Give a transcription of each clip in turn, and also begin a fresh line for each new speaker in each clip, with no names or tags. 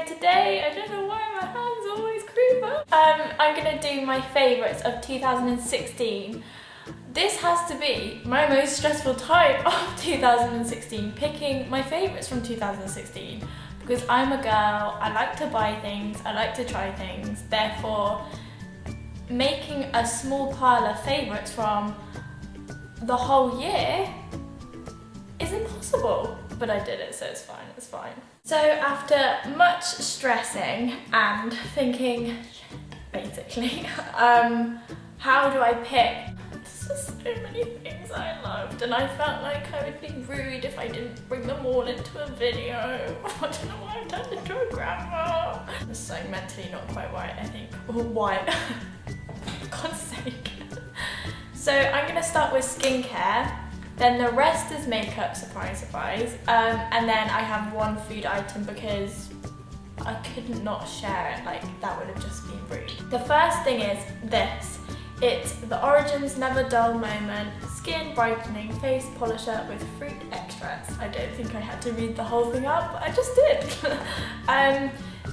today. I don't know why my hands always creep up. I'm gonna do my favourites of 2016. This has to be my most stressful time of 2016, picking my favourites from 2016. Because I'm a girl, I like to buy things, I like to try things, therefore making a small pile of favourites from the whole year is impossible. But I did it, so it's fine, it's fine. So after much stressing and thinking, basically, how do I pick? There's just so many things I loved, and I felt like I would be rude if I didn't bring them all into a video. I don't know why I've turned into a grandma. I'm so mentally not quite white, I think. Or white. For God's sake. So I'm gonna start with skincare. Then the rest is makeup, surprise, surprise. And then I have one food item because I could not share it, like that would have just been rude. The first thing is this. It's the Origins Never Dull Moment Skin Brightening Face Polisher with Fruit Extracts. I don't think I had to read the whole thing up, but I just did.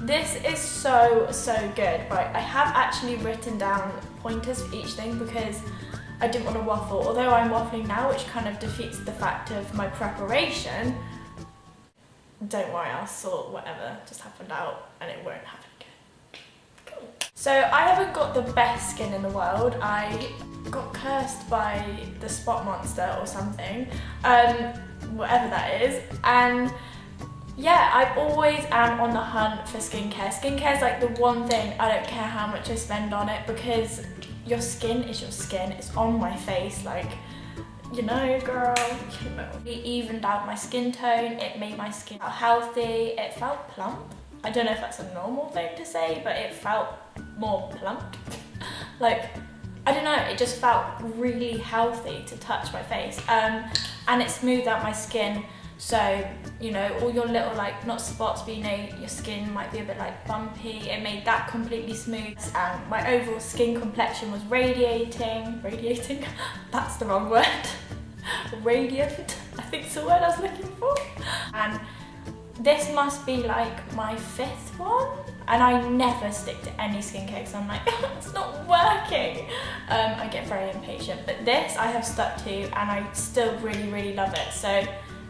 This is so good. Right, I have actually written down pointers for each thing because I didn't want to waffle, although I'm waffling now, which kind of defeats the fact of my preparation. Don't worry, I'll sort whatever just happened out and it won't happen again. Cool. So I haven't got the best skin in the world. I got cursed by the spot monster or something, whatever that is. And yeah, I always am on the hunt for skincare. Skincare is like the one thing I don't care how much I spend on it because your skin is your skin. It's on my face, like, you know, girl, you know. It evened out my skin tone. It made my skin healthy. It felt plump. I don't know if that's a normal thing to say, but it felt more plump. Like, I don't know, it just felt really healthy to touch my face. And it smoothed out my skin. So, you know, all your little, like, not spots, but you know, your skin might be a bit like bumpy. It made that completely smooth. And my overall skin complexion was radiating. Radiating? That's the wrong word. Radiant, I think is the word I was looking for. And this must be like my 5th one. And I never stick to any skincare because I'm like, it's not working. I get very impatient. But this I have stuck to and I still really love it. So.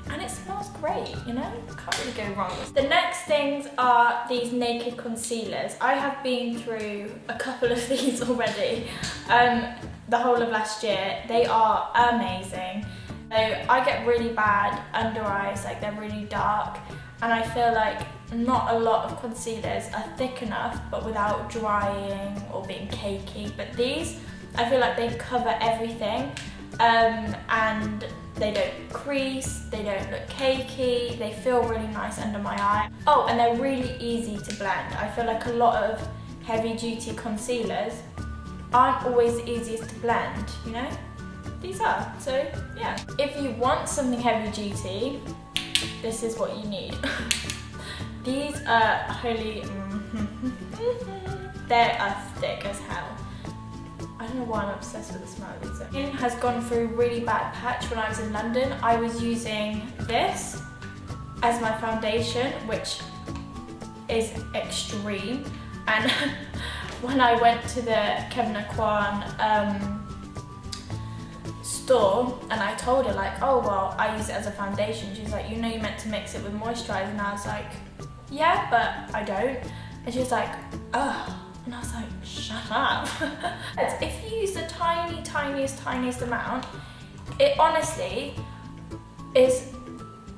And it smells great, you know? Can't really go wrong. The next things are these naked concealers. I have been through a couple of these already, the whole of last year. They are amazing. So I get really bad under eyes, like they're really dark, and I feel like not a lot of concealers are thick enough, but without drying or being cakey. But these, I feel like they cover everything, and they don't crease, they don't look cakey, they feel really nice under my eye. Oh, and they're really easy to blend. I feel like a lot of heavy duty concealers aren't always the easiest to blend, you know? These are, so yeah. If you want something heavy duty, this is what you need. These are holy, they are thick as hell. I don't know why I'm obsessed with the smell of these. Skin has gone through a really bad patch when I was in London. I was using this as my foundation, which is extreme. And when I went to the Kevin Aquan store and I told her like, oh well, I use it as a foundation. She's like, you know, you're meant to mix it with moisturiser. And I was like, yeah, but I don't. And she was like, oh. And I was like, shut up. If you use the tiniest amount, it honestly is,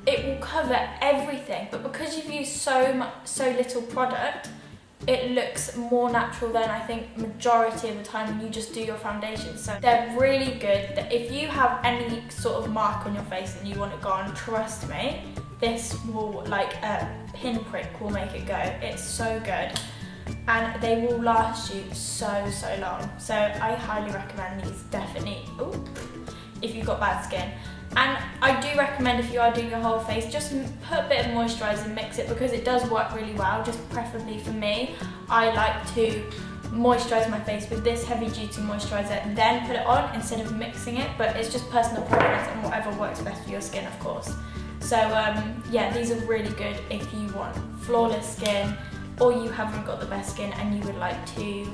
it will cover everything. But because you've used so little product, it looks more natural than I think majority of the time when you just do your foundation. So they're really good. If you have any sort of mark on your face and you want it gone, trust me, this will, like a pinprick will make it go. It's so good. And they will last you so long. So I highly recommend these, definitely, if you've got bad skin. And I do recommend if you are doing your whole face, just put a bit of moisturiser and mix it because it does work really well, just preferably for me. I like to moisturise my face with this heavy duty moisturiser and then put it on instead of mixing it, but it's just personal preference and whatever works best for your skin, of course. So yeah, these are really good if you want flawless skin or you haven't got the best skin and you would like to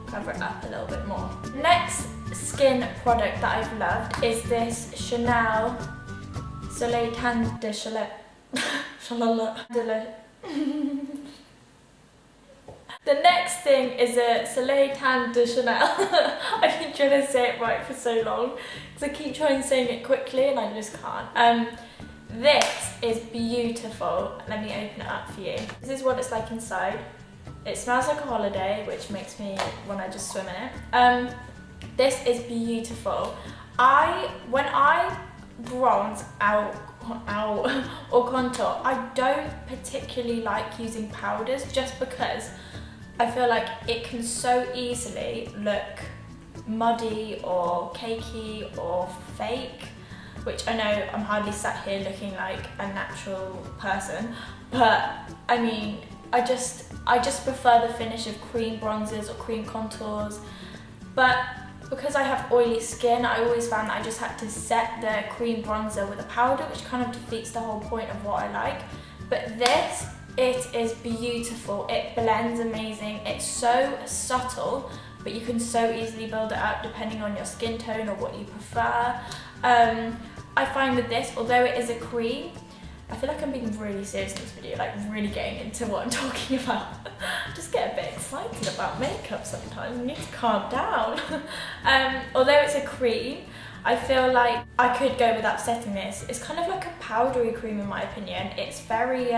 cover it up a little bit more. Next skin product that I've loved is this Chanel Soleil Tan de Chalet. The next thing is a Soleil Tan de Chanel. I've been trying to say it right for so long because I keep trying saying it quickly and I just can't. This is beautiful. Let me open it up for you. This is what it's like inside. It smells like a holiday, which makes me want to just swim in it. This is beautiful. When I bronze out or contour, I don't particularly like using powders just because I feel like it can so easily look muddy or cakey or fake, which I know I'm hardly sat here looking like a natural person, but I mean, I just prefer the finish of cream bronzers or cream contours. But because I have oily skin, I always found that I just had to set the cream bronzer with a powder, which kind of defeats the whole point of what I like. But this, it is beautiful. It blends amazing. It's so subtle, but you can so easily build it up depending on your skin tone or what you prefer. I find with this, although it is a cream, I feel like I'm being really serious in this video, like really getting into what I'm talking about. I just get a bit excited about makeup sometimes. I need to calm down. Although it's a cream, I feel like I could go without setting this. It's kind of like a powdery cream in my opinion. It's very,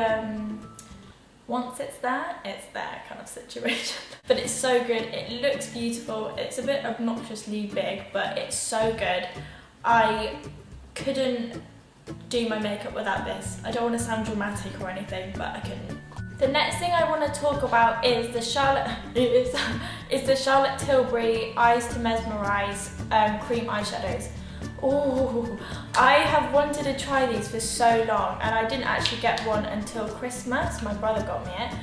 once it's there kind of situation. But it's so good, it looks beautiful. It's a bit obnoxiously big, but it's so good. I couldn't do my makeup without this. I don't want to sound dramatic or anything, but I couldn't. The next thing I want to talk about is the Charlotte Tilbury Eyes to Mesmerize cream eyeshadows. Oh, I have wanted to try these for so long and I didn't actually get one until Christmas. My brother got me it.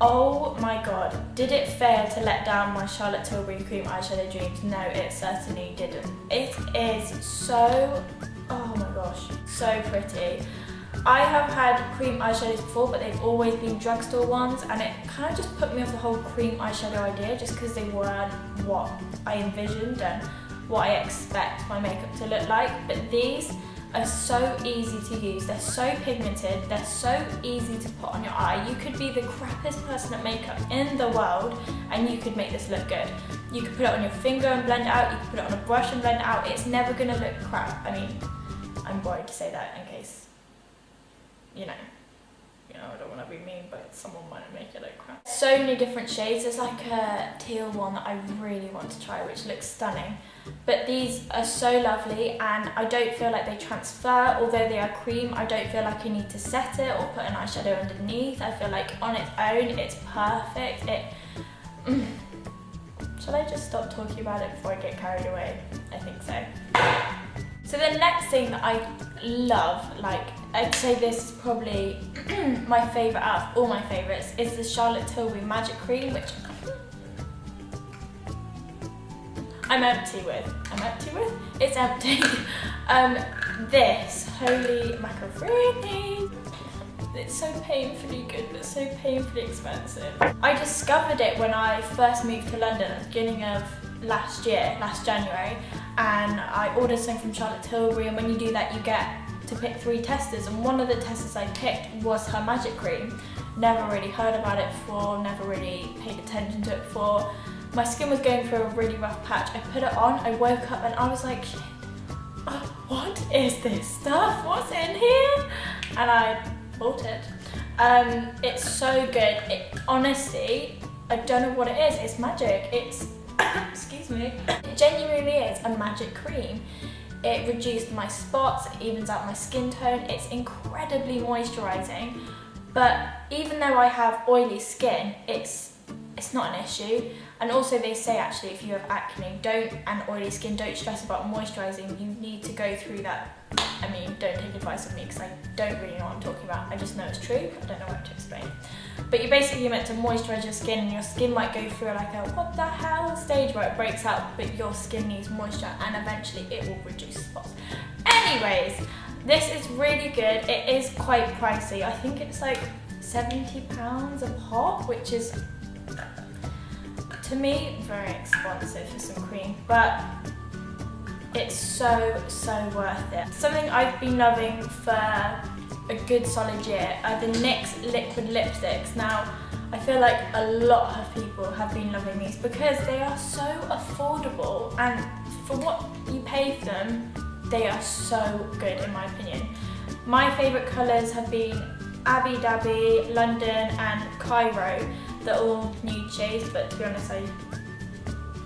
Oh my god, did it fail to let down my Charlotte Tilbury cream eyeshadow dreams? No, it certainly didn't. It is so, oh my gosh, so pretty. I have had cream eyeshadows before, but they've always been drugstore ones, and it kind of just put me off the whole cream eyeshadow idea just because they weren't what I envisioned and what I expect my makeup to look like. But these are so easy to use, they're so pigmented, they're so easy to put on your eye. You could be the crappiest person at makeup in the world and you could make this look good. You could put it on your finger and blend it out, you could put it on a brush and blend it out. It's never gonna look crap. I mean, I'm worried to say that in case, you know, I don't want to be mean, but someone might make it look crap. So many different shades. There's like a teal one that I really want to try, which looks stunning. But these are so lovely, and I don't feel like they transfer. Although they are cream, I don't feel like I need to set it or put an eyeshadow underneath. I feel like on its own, it's perfect. Shall I just stop talking about it before I get carried away? I think so. So the next thing that I love, like I'd say this is probably my favourite out of all my favourites, is the Charlotte Tilbury Magic Cream, which I'm empty with. It's empty. This, holy macaroni. It's so painfully good, but so painfully expensive. I discovered it when I first moved to London at the beginning of last January, and I ordered something from Charlotte Tilbury, and when you do that you get to pick 3 testers, and one of the testers I picked was her magic cream. Never really heard about it before, never really paid attention to it before. My skin was going through a really rough patch. I put it on, I woke up and I was like, shit, what is this stuff? What's in here? And I bought it. It's so good. Honestly, I don't know what it is. It's magic. It's, excuse me. It genuinely is a magic cream. It reduced my spots, it evens out my skin tone. It's incredibly moisturising. But even though I have oily skin, it's not an issue. And also they say actually if you have acne and oily skin, don't stress about moisturising. You need to go through that. I mean, don't take advice of me because I don't really know what I'm talking about. I just know it's true, I don't know what to explain. But you're basically meant to moisturise your skin, and your skin might go through like a what the hell stage where it breaks out, but your skin needs moisture and eventually it will reduce spots. Anyways, this is really good. It is quite pricey. I think it's like £70 a pot, which is, to me, very expensive for some cream, but it's so worth it. Something I've been loving for a good solid year are the NYX liquid lipsticks. Now, I feel like a lot of people have been loving these because they are so affordable, and for what you pay for them, they are so good in my opinion. My favourite colours have been Abbey Dabby, London and Cairo. They're all nude shades, but to be honest, I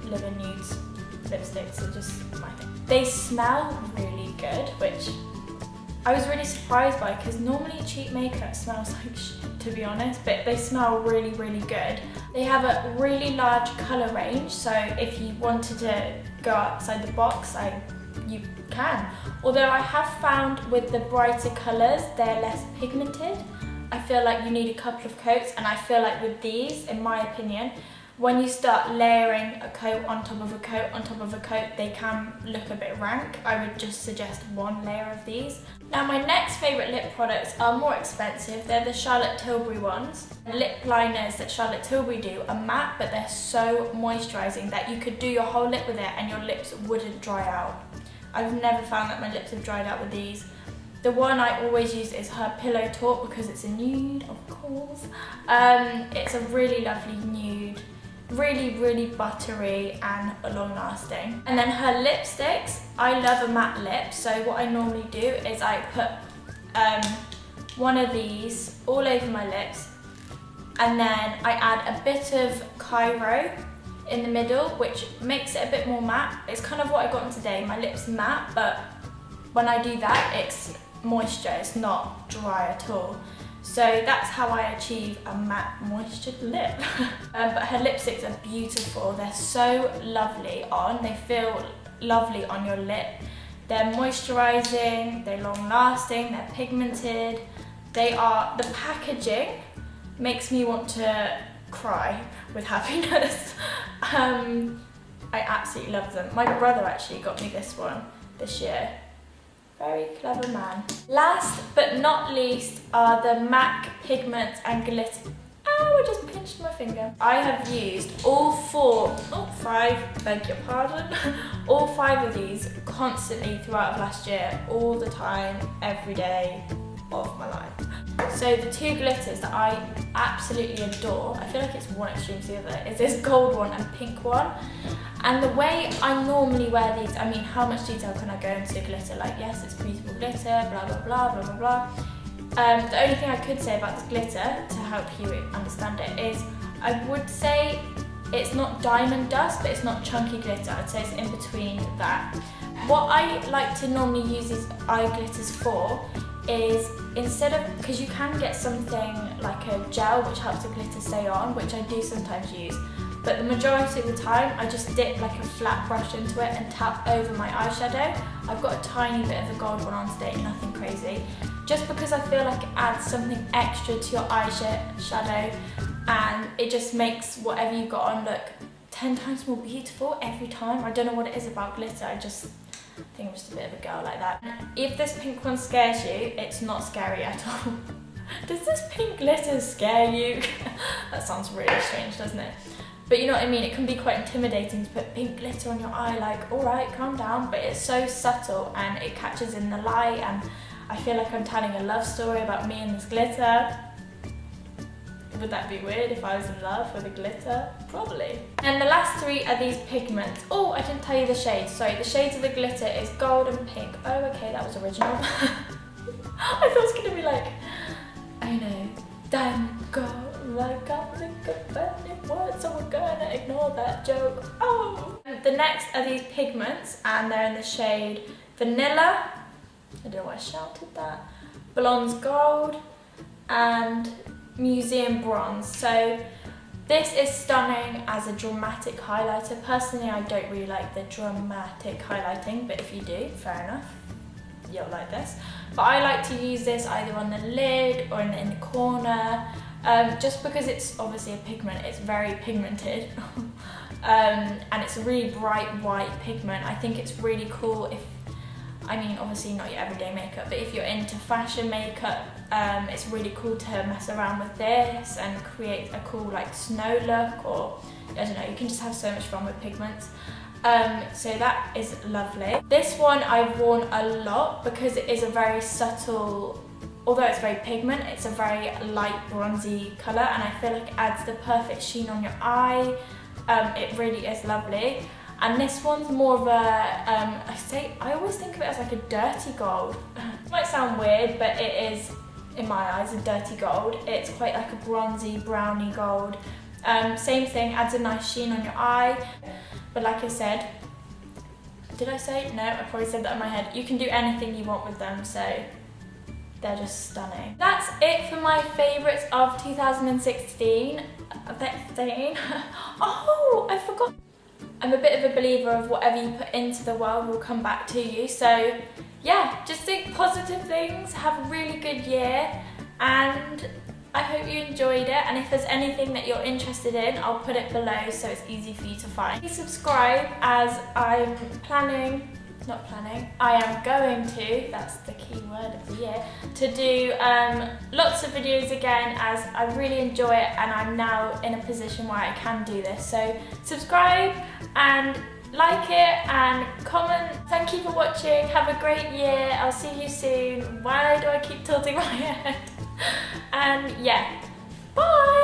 live in nudes. Lipsticks are just my thing. They smell really good, which I was really surprised by because normally cheap makeup smells like shit, to be honest, but they smell really good. They have a really large colour range, so if you wanted to go outside the box, you can. Although I have found with the brighter colours, they're less pigmented. I feel like you need a couple of coats, and I feel like with these, in my opinion, when you start layering a coat on top of a coat on top of a coat, they can look a bit rank. I would just suggest one layer of these. Now my next favourite lip products are more expensive. They're the Charlotte Tilbury ones. The lip liners that Charlotte Tilbury do are matte, but they're so moisturising that you could do your whole lip with it and your lips wouldn't dry out. I've never found that my lips have dried out with these. The one I always use is her Pillow Talk because it's a nude, of course. It's a really lovely nude. Really buttery and long lasting. And then her lipsticks, I love a matte lip, so what I normally do is I put one of these all over my lips, and then I add a bit of Cairo in the middle, which makes it a bit more matte. It's kind of what I got on today. My lips matte, but when I do that, it's moisture, it's not dry at all. So that's how I achieve a matte moistured lip. But her lipsticks are beautiful. They're so lovely on. They feel lovely on your lip. They're moisturising, they're long lasting, they're pigmented. The packaging makes me want to cry with happiness. I absolutely love them. My brother actually got me this one this year. Very clever man. Last but not least are the MAC pigments and glitter. Oh, I just pinched my finger. I have used all five, beg your pardon, all 5 of these constantly throughout last year, all the time, every day of my life. So the 2 glitters that I absolutely adore, I feel like it's one extreme to the other, is this gold one and pink one. And the way I normally wear these, I mean, how much detail can I go into glitter? Like, yes, it's breathable glitter, blah, blah, blah, blah, blah, blah. The only thing I could say about this glitter, to help you understand it, is I would say it's not diamond dust, but it's not chunky glitter. I'd say it's in between that. What I like to normally use these eye glitters for is, instead of, because you can get something like a gel which helps the glitter stay on, which I do sometimes use, but the majority of the time I just dip like a flat brush into it and tap over my eyeshadow. I've got a tiny bit of a gold one on today, nothing crazy, just because I feel like it adds something extra to your eyeshadow, and it just makes whatever you've got on look 10 times more beautiful every time. I don't know what it is about glitter, I think I'm just a bit of a girl like that. If this pink one scares you, it's not scary at all. Does this pink glitter scare you? That sounds really strange, doesn't it? But you know what I mean, it can be quite intimidating to put pink glitter on your eye, like, alright, calm down, but it's so subtle and it catches in the light, and I feel like I'm telling a love story about me and this glitter. Would that be weird if I was in love with a glitter? Probably. And the last 3 are these pigments. Oh, I didn't tell you the shades. Sorry, the shades of the glitter is gold and pink. Oh, okay, that was original. I thought it was gonna be like, I know, damn girl, I can't think of any words, so we're gonna ignore that joke. Oh! The next are these pigments, and they're in the shade Vanilla. I don't know why I shouted that. Blonde's Gold and Museum Bronze. So this is stunning as a dramatic highlighter. Personally, I don't really like the dramatic highlighting, but if you do, fair enough, you'll like this. But I like to use this either on the lid or in the corner, just because it's obviously a pigment, it's very pigmented. And it's a really bright white pigment. I think it's really cool if, I mean, obviously not your everyday makeup, but if you're into fashion makeup, it's really cool to mess around with this and create a cool like snow look, or I don't know, you can just have so much fun with pigments. So that is lovely. This one I've worn a lot because it is a very subtle, although it's very pigment, it's a very light bronzy colour, and I feel like it adds the perfect sheen on your eye. It really is lovely. And this one's more of a, I always think of it as like a dirty gold. It might sound weird, but it is, in my eyes, a dirty gold. It's quite like a bronzy, browny gold. Same thing, adds a nice sheen on your eye. But like I said, did I say? No, I probably said that in my head. You can do anything you want with them, so they're just stunning. That's it for my favourites of 2016. Oh, I forgot. I'm a bit of a believer of whatever you put into the world will come back to you. So yeah, just think positive things, have a really good year, and I hope you enjoyed it. And if there's anything that you're interested in, I'll put it below so it's easy for you to find. Please subscribe, as I'm I am going to, that's the key word of the year, to do lots of videos again, as I really enjoy it and I'm now in a position where I can do this. So subscribe and like it and comment. Thank you for watching, have a great year, I'll see you soon. Why do I keep tilting my head? And yeah, bye!